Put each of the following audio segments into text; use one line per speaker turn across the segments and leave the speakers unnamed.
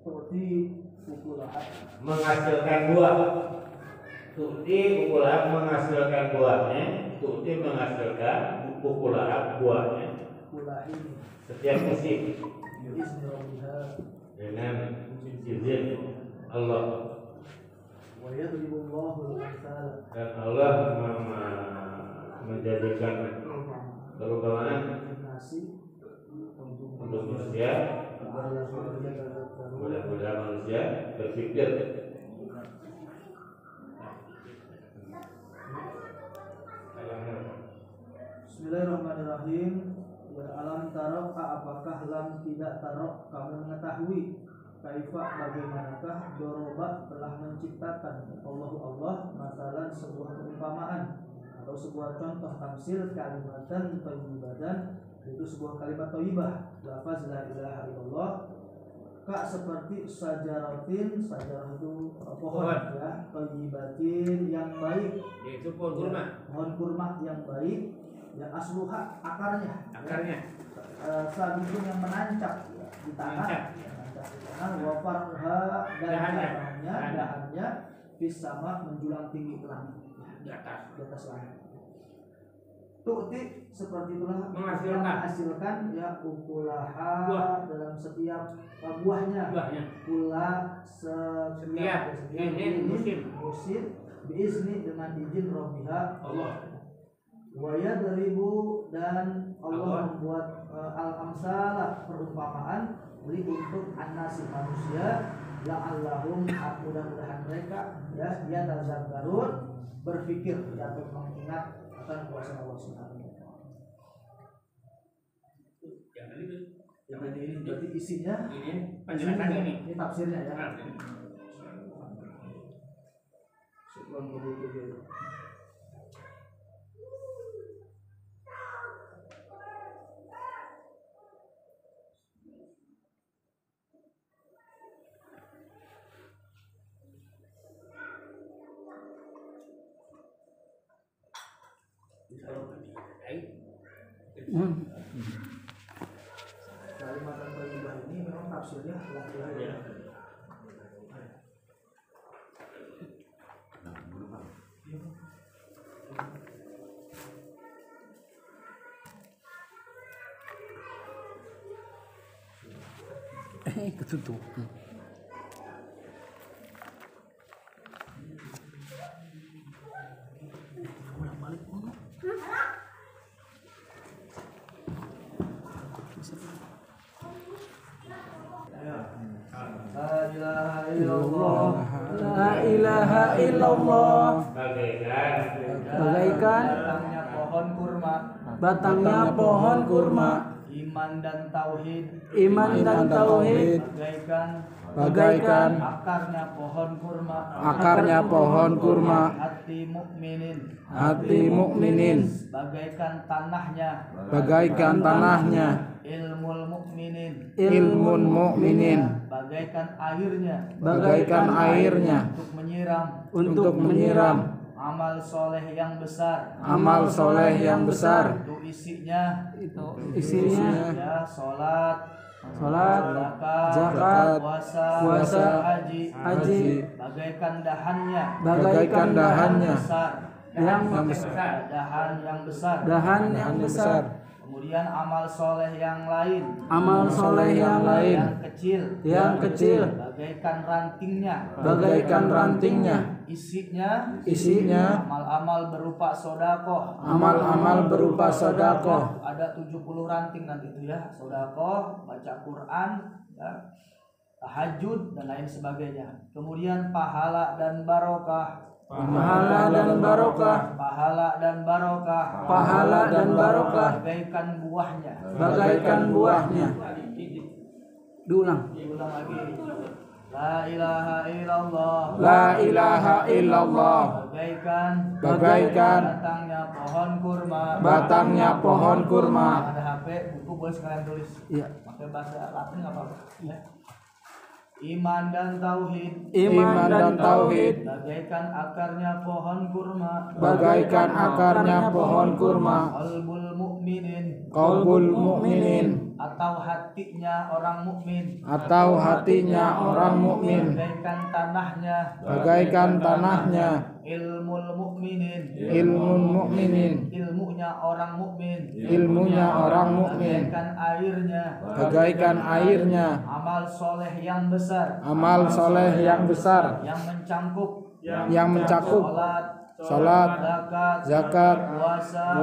Tu'ti ukulaha
menghasilkan buah. Tu'ti ukulaha menghasilkan buahnya. Tu'ti menghasilkan ukulaha buahnya.
kulahin
Setiap musim
biizni rabbiha
dengan izin Allah.
wa yadribullahu al-amsal
Dan Allah menjadikan perumpamaan
nasi
untuk manusia. Mudah-mudahan manusia berpikir.
Bismillahirrahmanirrahim. Ya alam tarok, apakah lam tidak tarok kamu mengetahui kaifa bagaimanakah doroba telah menciptakan Allah masalan sebuah perumpamaan atau sebuah contoh tamsil kalimatan thayyibatan, itu sebuah kalimat thayyibah lafaz la ilaha illallah kak seperti sajarah itu pohon ya, thayyibatin yang baik,
Yaitu pohon kurma.
pohon kurma yang baik ya, asluha akarnya sabitun yang menancap ya, di tanah wafarha dan dahannya fis sama menjulang tinggi ke langit
Di
atas langit. Tu'ti seperti itulah
menghasilkan
ya ukulaha
buah
dalam setiap buahnya. Pula setiap musim biizni dengan izin Rabbiha Allah. Wa yadribu dan Allah membuat al-amsala perumpamaan beri untuk an-nasi manusia la'allahum mudah-mudahan mereka ya tazakkarun berpikir atau mengingat akan kuasa Allah Subhanahu wa taala. Yang ini berarti isinya
ini penjelasan
ini tafsirnya ya. Syukran kepada kalimat thayyibah ini memang tafsirnya la ilaha illallah.
Ketutup. La ilaha illallah. Bagaikan batangnya pohon kurma.
Iman dan tauhid.
Bagaikan
akarnya pohon kurma.
hati mukminin.
Bagaikan tanahnya. Ilmun mukminin. Bagaikan airnya.
Untuk menyiram
amal soleh yang besar. Itu isinya ya, salat, zakat, puasa, haji. Bagaikan dahannya dahan yang besar. Kemudian amal soleh yang lain yang kecil bagaikan rantingnya. Isinya amal-amal berupa sodakoh. Ada 70 ranting nanti itu ya, sodakoh, baca Quran ya, tahajud dan lain sebagainya. Kemudian pahala dan barokah. Bagaikan buahnya.
Diulang
lagi. La ilaha illallah. Bagaikan batangnya pohon kurma. Ada HP, buku boleh sekalian tulis.
Iya.
Pakai bahasa Latin enggak apa-apa. Ya. Iman dan tauhid. Bagaikan akarnya pohon kurma. Qalbul mu'minin. atau hatinya orang mukmin,
atau hatinya orang mukmin,
bagaikan tanahnya,
bagaikan tanahnya,
ilmul mukminin,
ilmun mukminin,
ilmunya orang mukmin,
ilmunya orang mukmin,
bagaikan airnya,
bagaikan airnya,
amal soleh yang besar,
amal soleh yang besar,
yang mencakup
salat, zakat, puasa,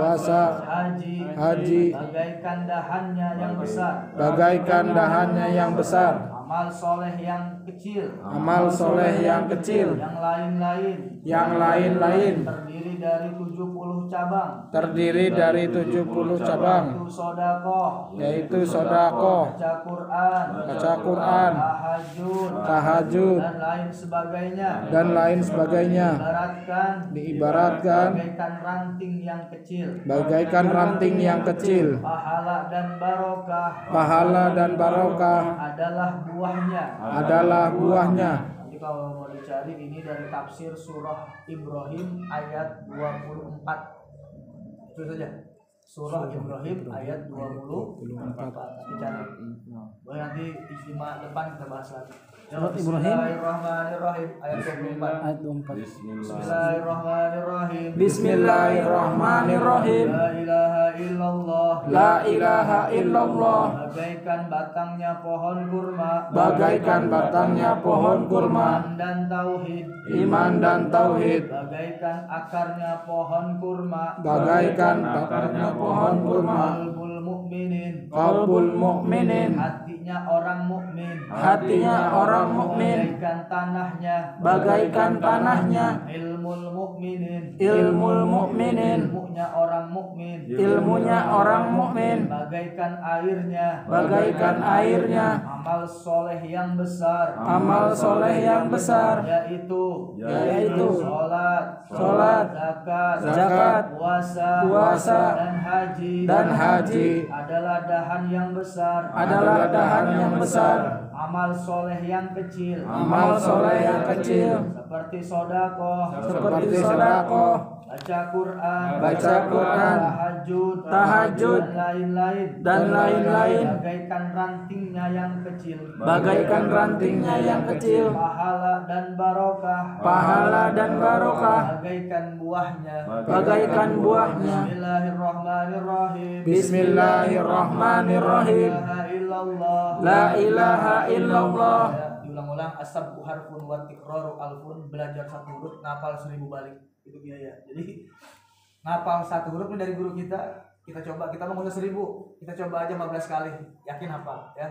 haji,
bagaikan dahannya yang besar,
bagaikan dahannya yang besar,
amal soleh yang kecil,
amal soleh yang kecil,
yang lain-lain,
terdiri
dari 70 cabang,
yaitu
yaitu
sodakoh, baca Quran, tahajud, dan lain sebagainya, diibaratkan bagaikan ranting yang kecil. Pahala dan barokah adalah buahnya.
Jadi kalau mau dicari ini dari tafsir surah Ibrahim ayat 24. Itu saja. Surah Ibrahim ayat 24. Dicari. Boleh nanti istimewa depan kita bahas lagi.
Surah Ibrahim
Bismillahirrahmanirrahim ayat 24. Bismillahirrahmanirrahim.
Bismillahirrahmanirrahim.
La ilaha illallah.
La ilaha illallah.
Bagaikan batangnya pohon kurma.
Bagaikan batangnya pohon kurma.
Iman dan tauhid.
Iman dan tauhid.
Bagaikan akarnya pohon kurma.
Bagaikan akarnya pohon kurma.
Qalbul mukminin.
Qalbul mukminin.
Hatinya orang mukmin.
Hatinya orang mukmin.
Bagaikan tanahnya.
Bagaikan tanahnya.
Ilmul mukminin.
Ilmul mukminin.
Ilmunya orang mukmin.
Ilmunya orang mukmin.
Bagaikan airnya.
Bagaikan airnya.
Amal soleh yang besar.
Amal soleh yang besar.
Yaitu
Salat, zakat, puasa,
dan haji
adalah
dahan yang besar. Amal soleh yang kecil. Seperti sodakoh. Baca Quran,
tahajud,
dan lain-lain.
bagaikan rantingnya yang kecil,
pahala dan barokah,
bagaikan buahnya. Bismillahirrahmanirrahim. La ilaha illallah.
Diulang-ulang, as-sab'u harfun wa tikraru alfun, belajar satu huruf ngapal 1000 balik. Itu biaya. Jadi ngapal satu huruf ini dari guru kita coba, kita mau 1000, kita coba aja 15 kali, yakin hafal ya.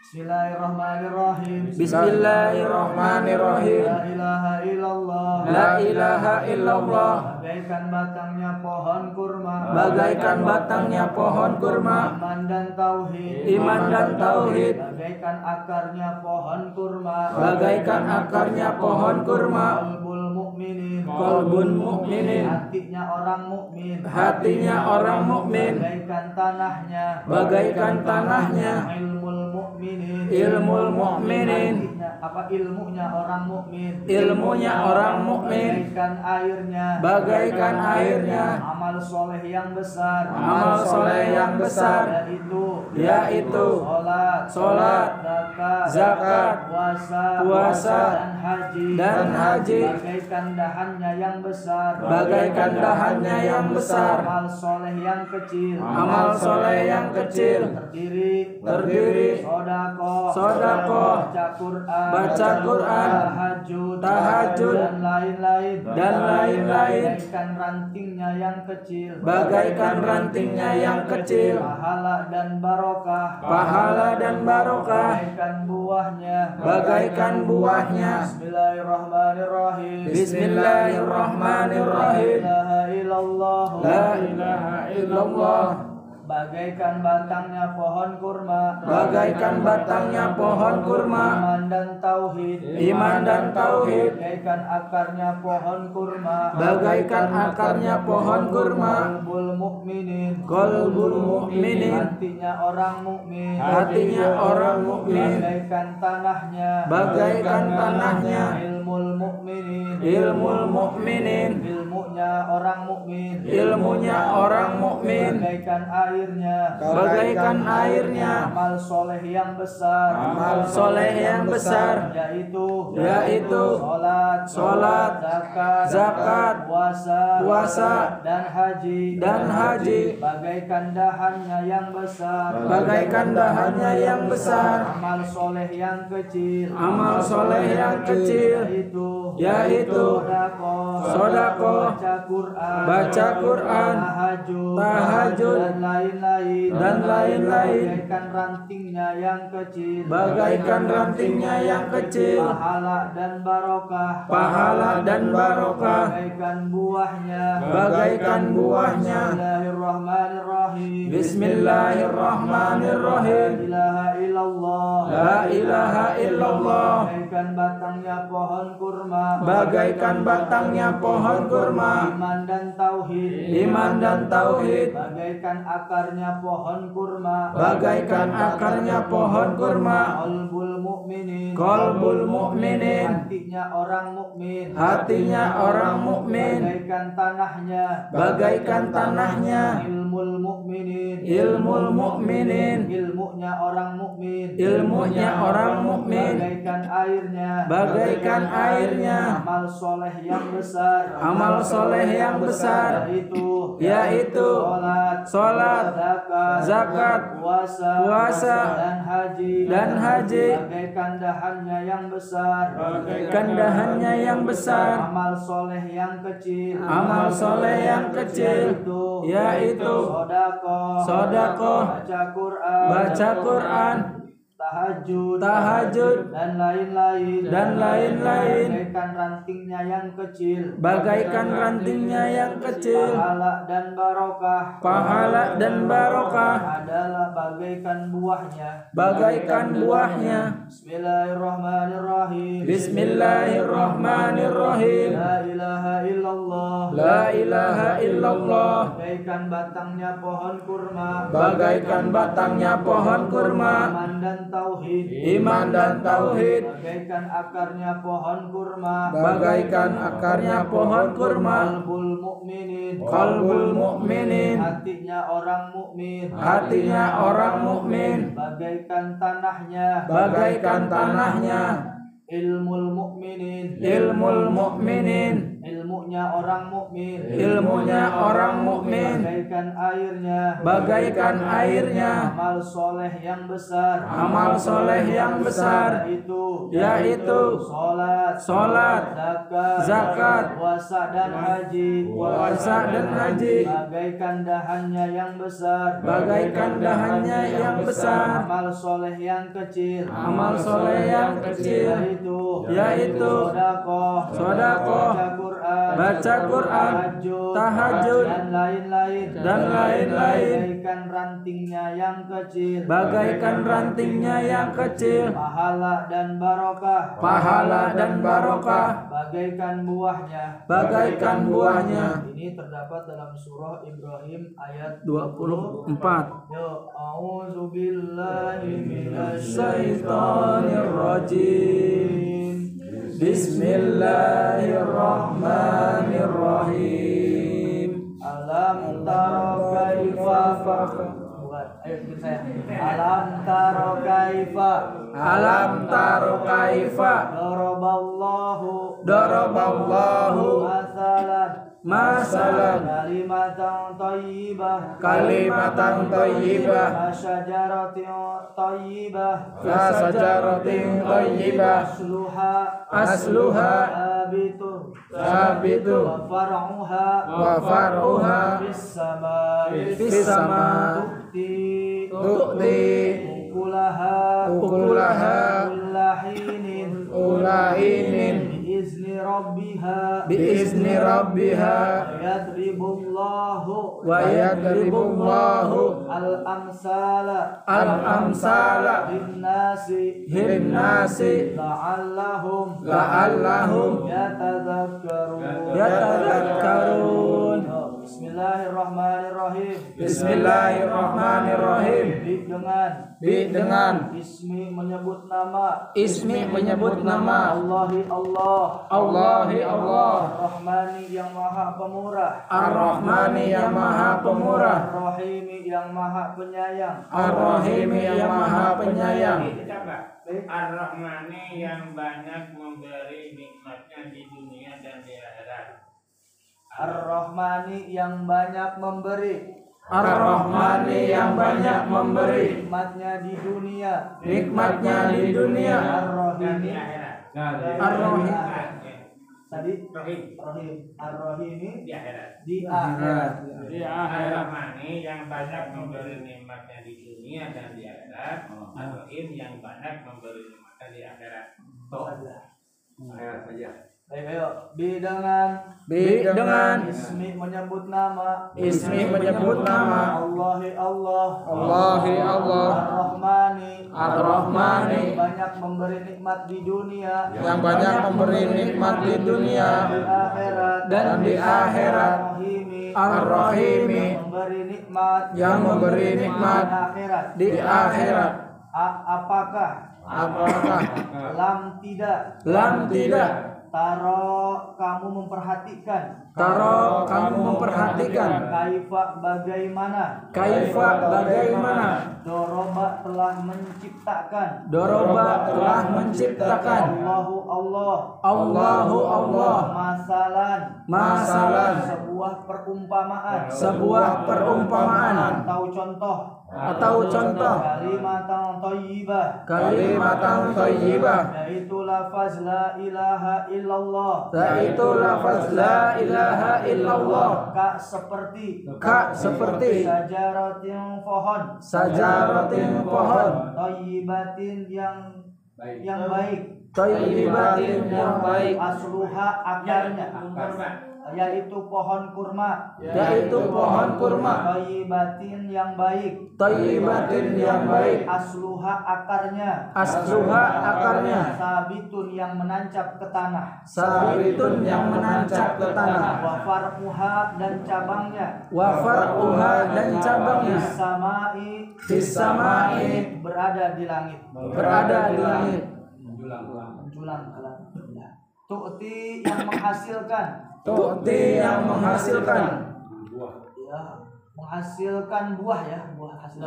Bismillahirrahmanirrahim.
Bismillahirrahmanirrahim.
La ilaha illallah.
La ilaha illallah.
Bagaikan batangnya pohon kurma. Iman dan tauhid. Bagaikan akarnya pohon kurma.
Qalbul mukminin. Hatinya orang mukmin. Bagaikan tanahnya. Ilmul mukminin. Ilmunya orang mukmin. Bagaikan airnya.
Amal soleh yang besar.
Yaitu salat, zakat, puasa, dan haji.
Bagaikan dahannya yang besar. Amal soleh yang kecil. Terdiri sodakoh, baca Quran, tahajud,
dan lain-lain.
Bagaikan rantingnya yang kecil. Pahala dan barokah. Bagaikan buahnya.
Bismillahirrahmanirrahim. La ilaha illallah.
Bagaikan batangnya pohon kurma. Iman dan tauhid. Bagaikan akarnya pohon kurma.
Qalbul mukminin.
Hatinya orang mukmin. Bagaikan tanahnya. Ilmul mukminin. ilmunya orang mukmin,
ilmunya orang mukmin,
bagaikan airnya,
bagaikan airnya,
amal soleh yang besar,
amal soleh yang besar,
yaitu
sholat, zakat,
puasa, dan haji, bagaikan dahannya yang besar,
bagaikan dahannya yang besar,
amal soleh yang kecil,
amal soleh yang kecil, yaitu sodako, baca Quran, tahajud, dan lain-lain,
bagaikan rantingnya yang kecil,
bagaikan rantingnya yang kecil,
pahala dan barokah, bagaikan buahnya,
Bismillahirrahmanirrahim. La ilaha illallah.
Bagaikan batangnya pohon kurma,
Bagaikan batangnya pohon kurma.
iman dan tauhid, bagaikan akarnya pohon kurma,
Bagaikan akarnya pohon kurma.
Qalbul mu'minin,
Hatinya orang mukmin.
bagaikan tanahnya,
Ilmul mukminin.
ilmunya
orang mukmin,
bagaikan airnya, amal soleh yang besar,
yaitu sholat, zakat, puasa, dan haji,
bagaikan dahannya yang besar,
amal soleh yang kecil, yaitu sodako, baca Quran, tahajud, dan lain-lain, bagaikan rantingnya yang kecil, pahala dan barokah,
adalah
bagaikan buahnya. Bismillahirrahmanirrahim. La ilaha illallah.
Bagaikan batangnya pohon kurma,
iman dan tauhid,
bagaikan akarnya pohon kurma,
qalbul mu'minin,
hatinya orang mukmin, bagaikan tanahnya, ilmul mu'minin, ilmunya orang mukmin, bagaikan airnya, amal soleh yang besar, yaitu sholat, zakat, puasa dan haji, bagaikan dahannya yang besar, amal soleh yang kecil, yaitu sodako, baca Quran, tahajud, dan lain-lain, bagaikan rantingnya yang kecil, pahala dan barokah, bagaikan buahnya. Ini terdapat dalam surah Ibrahim ayat
24.
A'udzubillahi
Syaitonirrajim. Bismillahirrahmanirrahim.
Alam taro kaifa ayo ikut saya. Alam taro kaifa daraballahu masalan kalimatan thayyibah kasyajaratin thayyibah asluha sabitu wa far'uha fis sama tu'ti ukulaha ulahinin biizni rabbiha wa yadribullahu al-amsala linnasi la'allahum yatadhakkarun. Bismillahirrahmanirrahim.
Bismillahirrahmanirrahim.
Dengan ismi menyebut nama Allahi Allah Ar-Rahmani yang maha pemurah
Ar-Rahmani yang maha pemurah
Ar-Rahimi yang maha penyayang
Ar-Rahimi yang maha penyayang
Ar-Rahmani yang banyak memberi nikmatnya di dunia dan di akhirat.
Ar-Rahmani yang banyak memberi
Ar-Rahmani yang banyak memberi
nikmatnya di dunia
nikmatnya di dunia
Dan di
Ar-Rahimi
akhirat.
Ar-Rahim
tadi
Rahim
Ar-Rahimi
di akhirat.
di akhirat.
Ar-Rahmani yang banyak memberi nikmatnya di dunia dan di akhirat. Ar-Rahim yang banyak memberi nikmatnya di akhirat. Akhirat saja.
Baik, ayo. Dengan ismi menyebut nama Allahi Allah Ar-Rahmani
Ar-Rahmani
banyak memberi nikmat di dunia
yang banyak memberi nikmat di dunia
di akhirat
dan di akhirat
Ar-Rahimi
Ar-Rahimi
memberi nikmat
yang memberi nikmat
di akhirat.
apakah
Lam tidak Taro kamu memperhatikan kaifa bagaimana Doroba telah menciptakan Allahu Allah masalan sebuah perumpamaan atau contoh kalimatan thayyibah yaitu lafaz la ilaha illallah ka seperti sajaratin pohon thayyibatin yang baik asluha akarnya yaitu pohon kurma thayyibatin yang baik asluha akarnya sabitun yang menancap ke tanah wa far'uha dan cabangnya samai berada di langit menjulang tu'ti yang menghasilkan menghasilkan buah hasil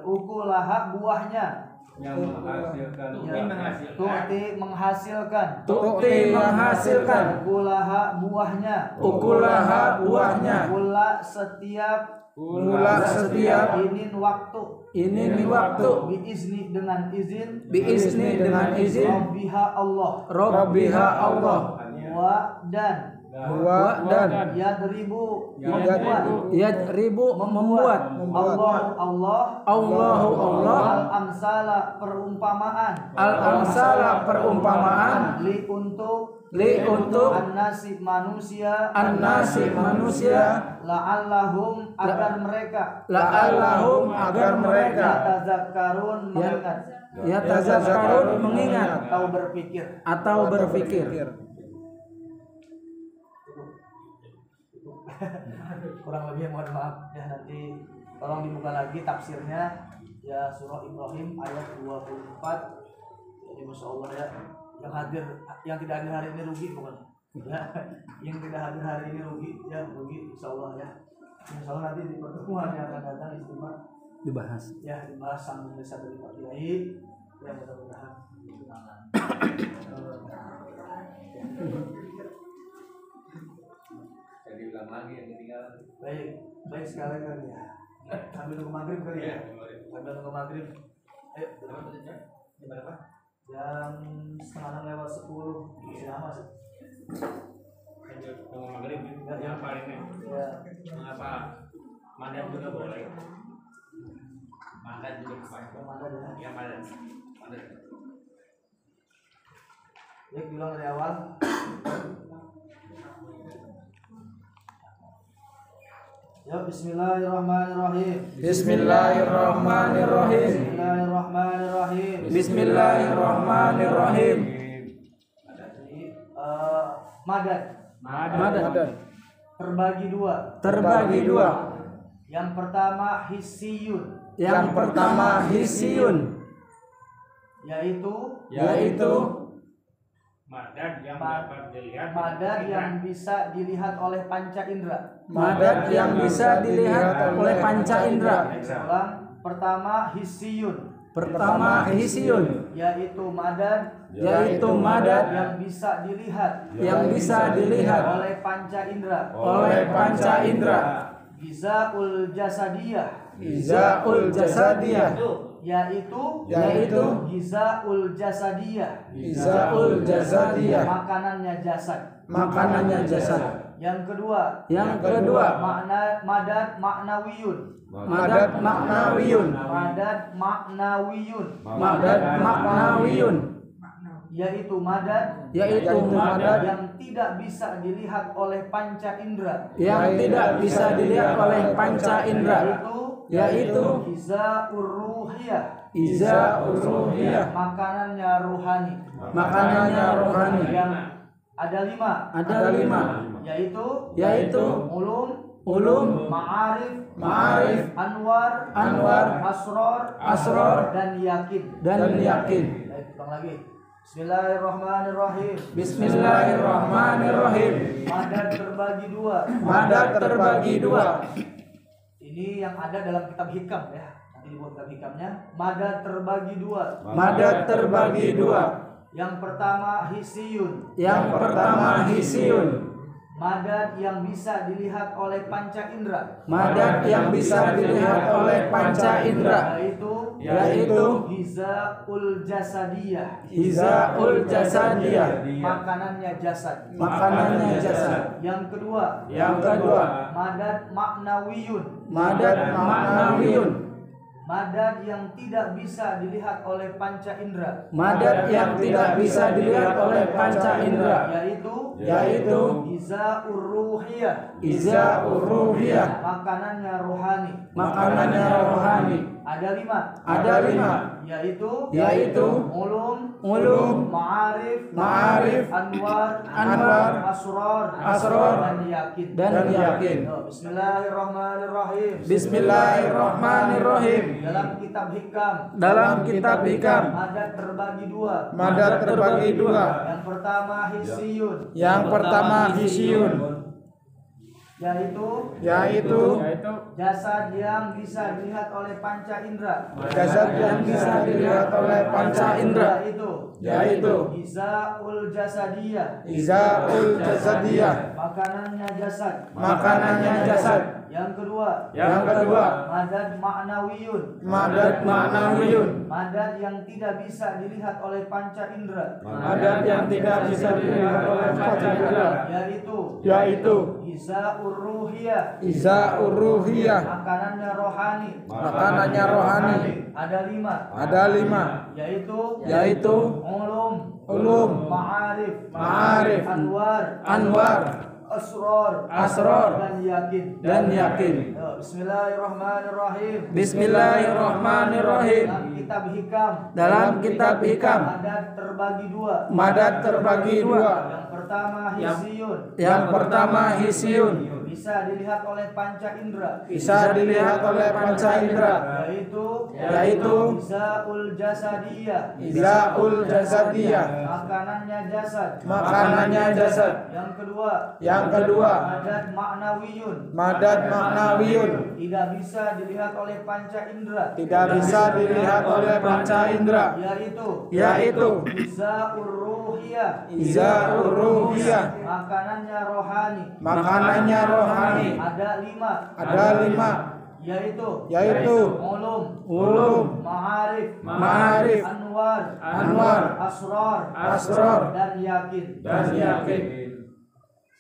ukulaha buahnya tu'ti menghasilkan ukulaha buahnya kula setiap inin waktu biizni dengan izin Rabbiha Allah wa dan yadribu membuat Allah al-amsala perumpamaan li untuk an-nasi manusia la'allahum agar mereka yatazakkarun mengingat atau berpikir. Kurang lebih mohon maaf ya, nanti tolong dibuka lagi tafsirnya ya, surah Ibrahim ayat 24. Jadi Masya Allah ya, yang tidak hadir hari ini rugi pokoknya ya, yang tidak hadir hari ini rugi Insya Allah ya. Insya Allah nanti di pertemuan yang akan datang istimewa dibahas sambil bisa dari Pak Kiai ya, mudah-mudahan
Jadi ulang lagi yang ketinggalan.
Baik sekali kali ya. Sambil nunggu maghrib kali ya. Sambil nunggu maghrib. Ayo, berapa? Jam 9:30 masih lama sih.
Nunggu maghrib yang paling
ya.
Mengapa mandat juga boleh? Mandat juga apa? Ya mandat.
Ya, bilang dari awal. Ya, Bismillahirrahmanirrahim. Madad. terbagi dua.
Terbagi dua.
Yang pertama hissiyun,
Yang pertama hissiyun,
yaitu
Madad yang dapat dilihat.
madad yang bisa dilihat oleh panca indera.
madad yang bisa dilihat oleh panca indera.
Saya ulang, pertama hissiyun,
Pertama hissiyun,
yaitu madad
yaitu madad
yang bisa dilihat oleh panca indera. Gizaul jasadiyah,
Izaul jasadiyah,
yaitu gizaul jasadiyah, makanannya jasad. Yang kedua, madad maknawiyun, yaitu madad yang tidak bisa dilihat oleh panca indera, yaitu gizaur ruhiyah, makanannya rohani. Yang ada lima, yaitu ulum, ma'arif, anwar, asror, dan yakin. Baik, ulang lagi. Bismillahirrahmanirrahim. Madad terbagi dua. Ini yang ada dalam kitab hikam ya. Nanti dibuat kitab hikamnya. Madad terbagi dua. Yang pertama hissiyun. Madad yang bisa dilihat oleh panca indera. Yaitu gizaul jasadiyah, makanannya jasad. Yang kedua, madad maknawiyun, madad yang tidak bisa dilihat oleh panca indera. Yaitu gizaur ruhiyah, makanannya rohani. Ada lima, yaitu ulum, ma'arif, anwar, asror, dan yakin. Bismillahirrahmanirrahim. Dalam kitab hikam, madad terbagi dua. Yang pertama hissiyun, yaitu jasad yang bisa dilihat oleh panca indera. Yaitu gizaul jasadiyah, makanannya jasad. Yang kedua, madad maknawiyun, madad yang tidak bisa dilihat oleh panca indera. Yaitu gizaur ruhiyah, makanannya rohani. Ada lima, yaitu ulum, ma'arif, anwar, asror, dan yakin. Bismillahirrahmanirrahim. Dalam kitab hikam, madad terbagi dua. Yang pertama hissiyun, bisa dilihat oleh panca indera. Yaitu gizaul jasadiyah, makanannya jasad. Yang kedua, madad maknawiyun, tidak bisa dilihat oleh panca indera. Yaitu gizaur ruhiyah, makanannya rohani. Ada lima, yaitu ulum, ma'arif, anwar, asror, dan yakin.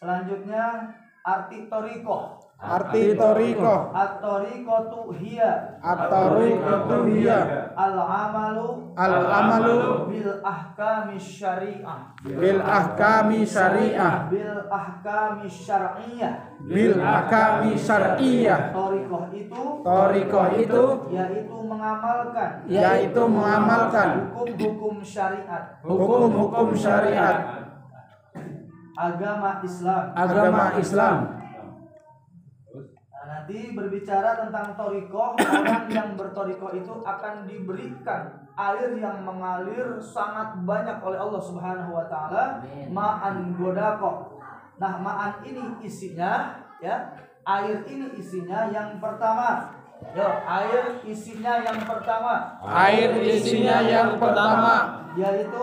Selanjutnya arti torikoh. At-tariqatu hiya al-amalu bil ahkami syariah. Tariqah itu yaitu mengamalkan hukum syariat agama Islam. Nanti berbicara tentang torikoh, orang yang bertorikoh itu akan diberikan air yang mengalir sangat banyak oleh Allah Subhanahu wa taala, ma'an godako. Nah, ma'an ini isinya ya, air ini isinya yang pertama. Air isinya yang pertama.
Air isinya yang pertama
yaitu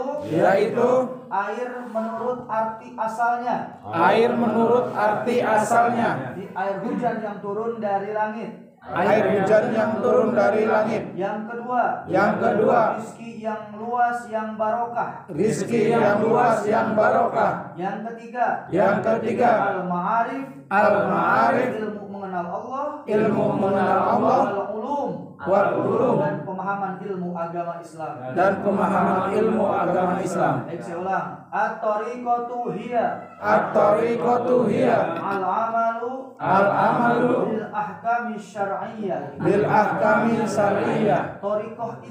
air menurut arti asalnya.
Air menurut arti asalnya.
Air hujan yang turun dari langit.
Air hujan yang turun dari langit.
Yang kedua, rizki yang luas yang barokah.
Rizki yang luas yang barokah.
Yang ketiga, al-ma'arif, ilmu mengenal Allah, wal ulum, dan pemahaman ilmu agama Islam. Baik, saya ulang. At-tariqatu hiya al-amalu bil ahkami syar'iyyah. Tariqah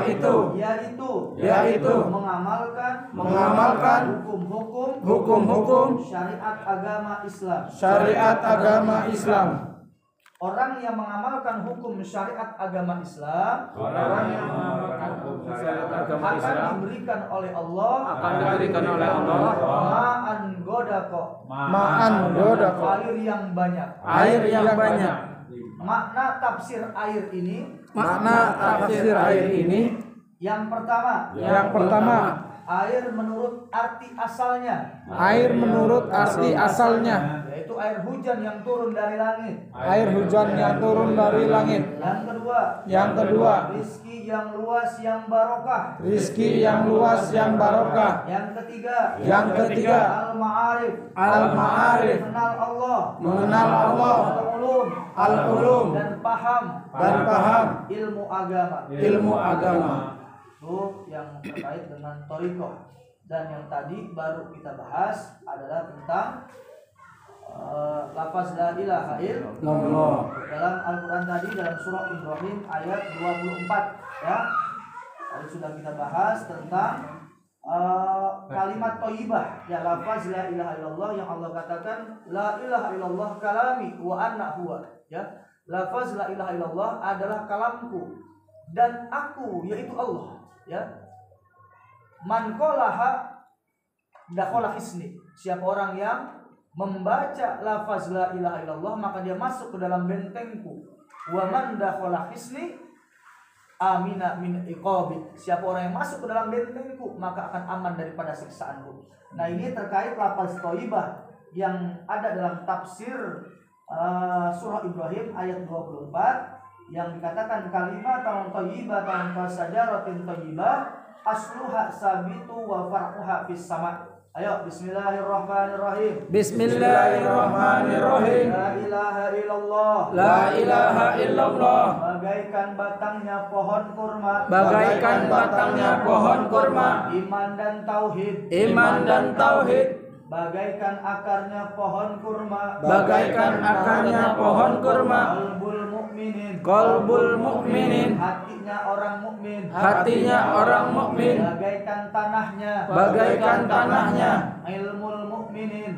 itu yaitu mengamalkan hukum-hukum syariat agama Islam. Orang yang mengamalkan hukum syariat agama Islam, akan diberikan oleh Allah ma'an godako, air yang banyak. Makna tafsir air ini yang pertama, air menurut arti asalnya, yaitu air hujan yang turun dari langit. Yang kedua, rizki yang luas yang barokah. Yang ketiga, al-ma'arif, mengenal Allah, al-ulum, dan paham ilmu agama. Itu yang terkait dengan thariqah. Dan yang tadi baru kita bahas adalah tentang lafaz la ilaha illallah. Dalam Al-Quran tadi, dalam surah Ibrahim ayat 24 ya. Tadi sudah kita bahas tentang kalimat thayyibah ya, lafaz la ilaha illallah yang Allah katakan la ilaha illallah kalami wa anna huwa ya. Lafaz la ilaha illallah adalah kalamku dan aku, yaitu Allah ya. Man qalaha dakhala hisni. Siapa orang yang membaca lafaz la ilaha illallah maka dia masuk ke dalam bentengku. Wa man dakhala hisni amina min iqabi. Siapa orang yang masuk ke dalam bentengku maka akan aman daripada siksaanku. Nah, ini terkait lafaz thayyibah yang ada dalam tafsir surah Ibrahim ayat 24 yang dikatakan kalimatan thayyibatan kasajaratin thayyibah asluha sabitu wa far'uha fis sama'. Ayo, bismillahirrahmanirrahim. La ilaha illallah. Bagaikan batangnya pohon kurma. Iman dan tauhid. Bagaikan akarnya pohon kurma. Qalbul mu'minin. Hatinya orang mukmin. Bagaikan tanahnya.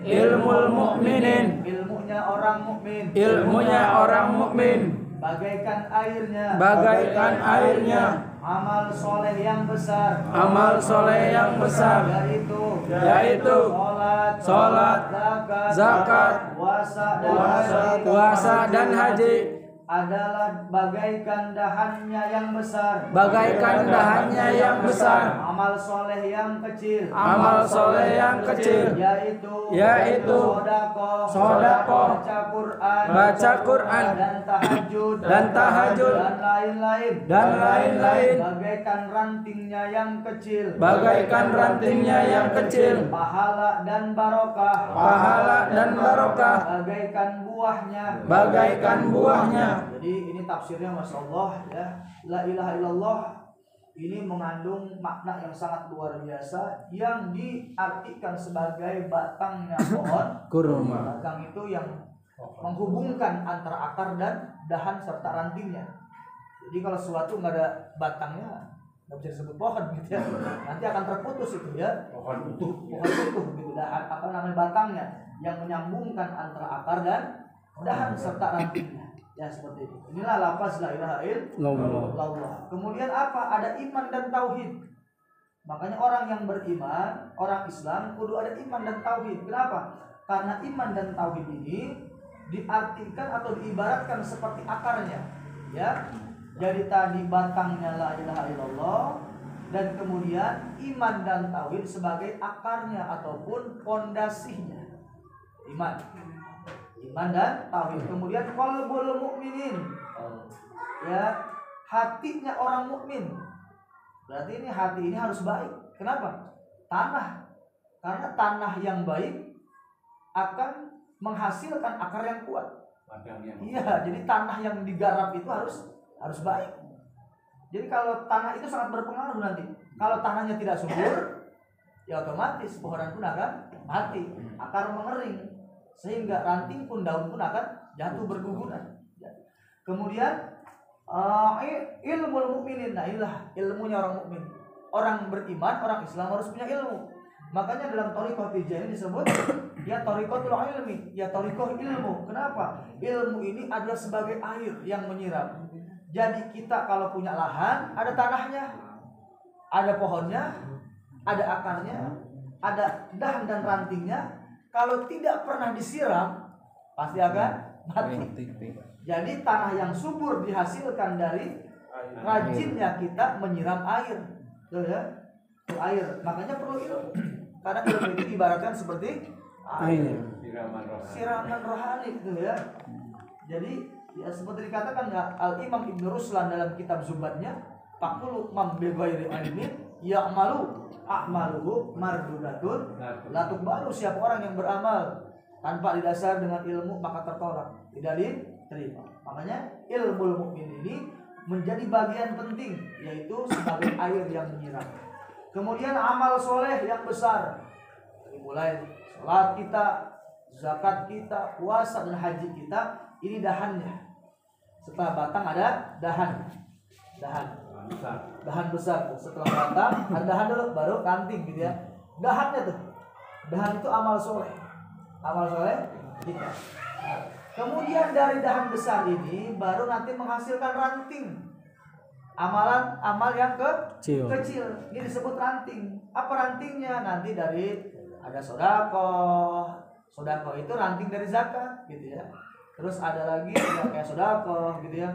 Ilmul mu'minin. Ilmunya orang mukmin. Bagaikan airnya. Amal soleh yang besar. Yaitu salat, zakat, puasa dan haji. Adalah bagaikan dahannya yang besar. Amal soleh yang kecil. Yaitu sodako, baca Quran, dan tahajud, dan lain-lain. Bagaikan rantingnya yang kecil. Pahala dan barokah. Bagaikan buahnya. Jadi ini tafsirnya, Masya Allah ya. La ilaha illallah ini mengandung makna yang sangat luar biasa yang diartikan sebagai batangnya pohon kurma. Batang itu yang menghubungkan antara akar dan dahan serta rantingnya. Jadi kalau sesuatu nggak ada batangnya nggak bisa disebut pohon gitu ya. Nanti akan terputus itu ya. Pohon utuh gitu. Dahan batangnya yang menyambungkan antara akar dan dahan serta rantingnya. Ya seperti itu. Inilah lafaz la ilaha illallah. Kemudian apa? Ada iman dan tauhid. Makanya orang yang beriman, orang Islam kudu ada iman dan tauhid. Kenapa? Karena iman dan tauhid ini diartikan atau diibaratkan seperti akarnya, ya. Jadi tadi batangnya la ilaha illallah, dan kemudian iman dan tauhid sebagai akarnya ataupun fondasinya. Iman dan tauhid. Kemudian qalbul mukminin, ya, hatinya orang mukmin. Berarti ini hati ini harus baik. Kenapa? Tanah. Karena tanah yang baik akan menghasilkan akar yang kuat. Iya, jadi tanah yang digarap itu harus baik. Jadi kalau tanah itu sangat berpengaruh nanti. Kalau tanahnya tidak subur, ya otomatis pohon pun akan mati, akar mengering, sehingga ranting pun daun pun akan jatuh berguguran. Kemudian ilmu mukminin, nah inilah ilmunya orang mukmin. Orang beriman, orang Islam harus punya ilmu. Makanya dalam thariqah Tijaniyah disebut ya thariqatul ilmi, ya thariqah ilmu. Kenapa? Ilmu ini adalah sebagai air yang menyiram. Jadi kita kalau punya lahan, ada tanahnya, ada pohonnya, ada akarnya, ada dahan dan rantingnya. Kalau tidak pernah disiram, pasti akan mati. Jadi tanah yang subur dihasilkan dari rajinnya kita menyiram air. Tuh ya, itu air. Makanya perlu ilmu. Karena ilmu itu ibaratkan seperti air, siraman rohani gitu ya. Jadi ya seperti dikatakan ya Al-Imam Ibn Ruslan dalam kitab Zubatnya, faqulu man bi ghairi ilmin ya'malu a'maluhu mardudatun la tuqbalu. Siapa orang yang beramal tanpa didasar dengan ilmu maka tertolak, tidak diterima. Makanya ilmu mukmin ini menjadi bagian penting, yaitu sebagai air yang menyiram. Kemudian amal soleh yang besar, mulai salat kita, zakat kita, puasa dan haji kita, ini dahannya. Setelah batang ada dahan besar. Setelah batang ada dahan dulu, baru ranting gitu ya. Dahannya tuh, dahan itu amal soleh kita. Kemudian dari dahan besar ini baru nanti menghasilkan ranting. Amal yang kecil. Ini disebut ranting. Apa rantingnya? Nanti dari ada sedekah itu ranting dari zakat gitu ya. Terus ada lagi ya, kayak sedekah gitu ya.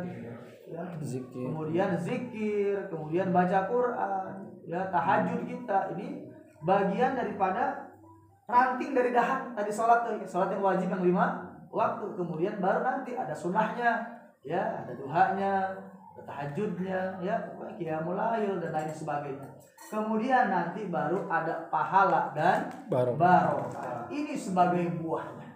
Zikir. Kemudian zikir, kemudian baca Quran, ya tahajud kita. Ini bagian daripada ranting dari dahan. Tadi salat yang wajib yang 5 waktu. Kemudian baru nanti ada sunnahnya, ya, ada duhanya, tahajudnya, ya, qiyamul lail dan lain sebagainya. Kemudian nanti baru ada pahala dan barokah. Ini sebagai buahnya.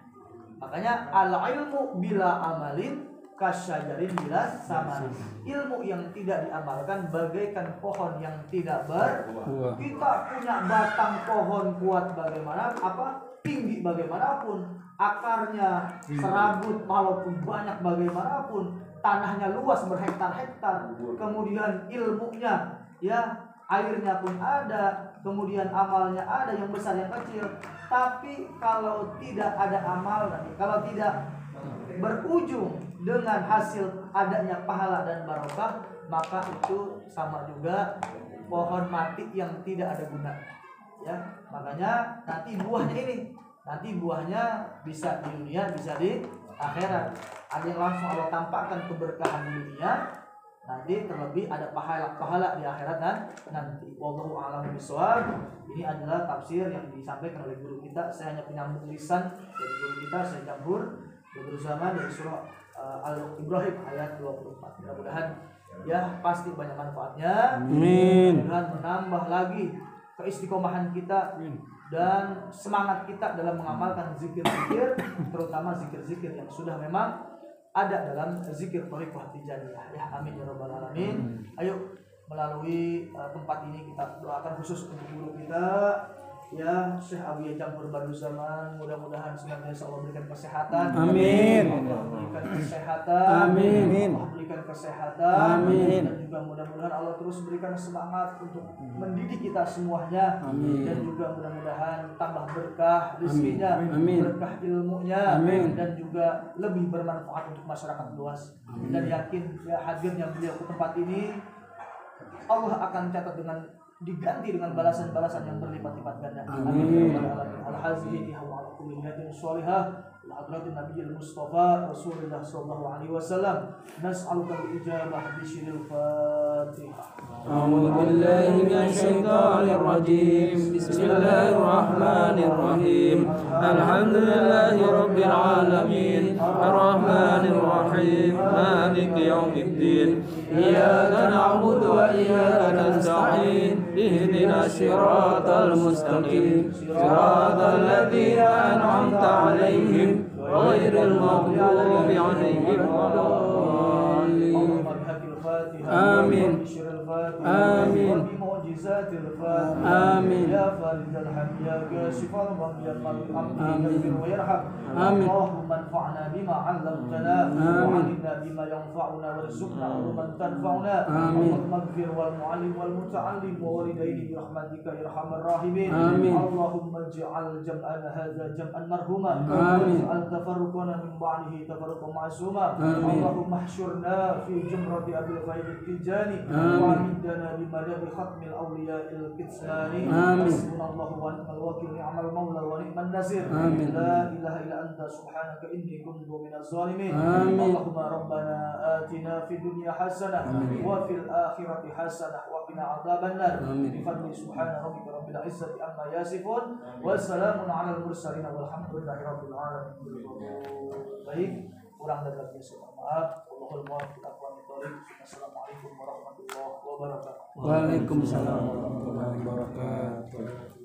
Makanya al-ilmu bila amalin kasyajarin bila sama. Ilmu yang tidak diamalkan bagaikan pohon yang tidak berbuah. Kita punya batang pohon kuat bagaimana, tinggi bagaimanapun, akarnya serabut walaupun banyak bagaimanapun, tanahnya luas berhektar-hektar, kemudian ilmunya, ya, airnya pun ada, kemudian amalnya ada yang besar yang kecil. Tapi kalau tidak ada amal, kalau tidak berujung dengan hasil adanya pahala dan barokah, maka itu sama juga pohon mati yang tidak ada guna. Ya, makanya nanti buahnya bisa di dunia, bisa di akhirat. Ada yang langsung Allah tampakkan keberkahan di dunia, nanti terlebih ada pahala di akhirat nanti. Wallahu a'lam bishawab. Ini adalah tafsir yang disampaikan oleh guru kita. Saya hanya penyambung lisan dari guru kita, saya campur bersama dari surah Al-Ibrahim ayat 24. Mudah-mudahan ya pasti banyak manfaatnya. Amin. Dan menambah lagi keistiqomahan kita dan semangat kita dalam mengamalkan zikir-zikir, terutama zikir-zikir yang sudah memang ada dalam zikir thariqah Tijaniyah. Ya, amin ya rabbal alamin. Ayo melalui tempat ini kita doakan khusus untuk guru kita, ya, Syekh Abu Jampur Badrul Zaman. Mudah-mudahan senantiasa Allah berikan kesehatan. Amin. Allah berikan kesehatan. Amin. berikan kesehatan.
Amin.
Dan juga mudah-mudahan Allah terus berikan semangat untuk mendidik kita semuanya.
Amin.
Dan juga mudah-mudahan tambah berkah rezekinya,
Amin.
berkah ilmunya,
Amin.
dan juga lebih bermanfaat untuk masyarakat luas. Dan yakin ya hadirnya beliau ke tempat ini Allah akan catat dengan diganti dengan balasan-balasan yang berlipat-lipat ganda.
Amin.
Al-hazihi wa ala kulli niyatin shalihah hadratin nabiyil mustafa rasulullah sallallahu alaihi wasallam nas'aluka al-ijabah bi syiril fatihah.
أعوذ بالله من الشيطان الرجيم بسم الله الرحمن الرحيم الحمد لله رب العالمين الرحمن الرحيم مالك يوم الدين إياك نعبد وإياك نستعين اهدنا الصراط المستقيم صراط الذين أنعمت عليهم غير المغضوب عليهم ولا الضالين آمين آمين
بمعجزات الفاتحة
آمين
يا فارج الحمد يا كاشف الغم يا قلب الأمر
آمين.
يغفر ويرحم
آمين.
اللهم انفعنا بما علمتنا وعلمنا بما ينفعنا وارزقنا علوما تنفعنا
آمين.
اللهم اغفر والمعلم والمتعلم ووالديه برحمتك يا ارحم الراحمين
آمين.
اللهم اجعل جمعنا هذا جمعا مرحوما
آمين.
واجعل تفرقنا من بعده تفرقا معصوما
آمين.
اللهم احشرنا في جمرة أبي الخير التجاني
آمين.
وعندنا بمدد ختم الأولياء الكتساني
آمين.
حسبنا الله ونعم الوكيل نعم المولى ونعم النصير
آمين.
لا إله إلا أنت سبحانك إني كنت من الظالمين
آمين.
اللهم ربنا آتنا في الدنيا حسنة
آمين.
وفي الآخرة حسنة وقنا عذاب النار
آمين.
بفضل سبحان ربك رب العزة عما يصفون والسلام على المرسلين والحمد لله رب العالمين. Baik, kurang dan lebihnya saya maaf. Allahul muwaffiq ila aqwamit thoriq. Assalamualaikum warahmatullahi wabarakatuh.
Waalaikumsalam warahmatullahi wabarakatuh.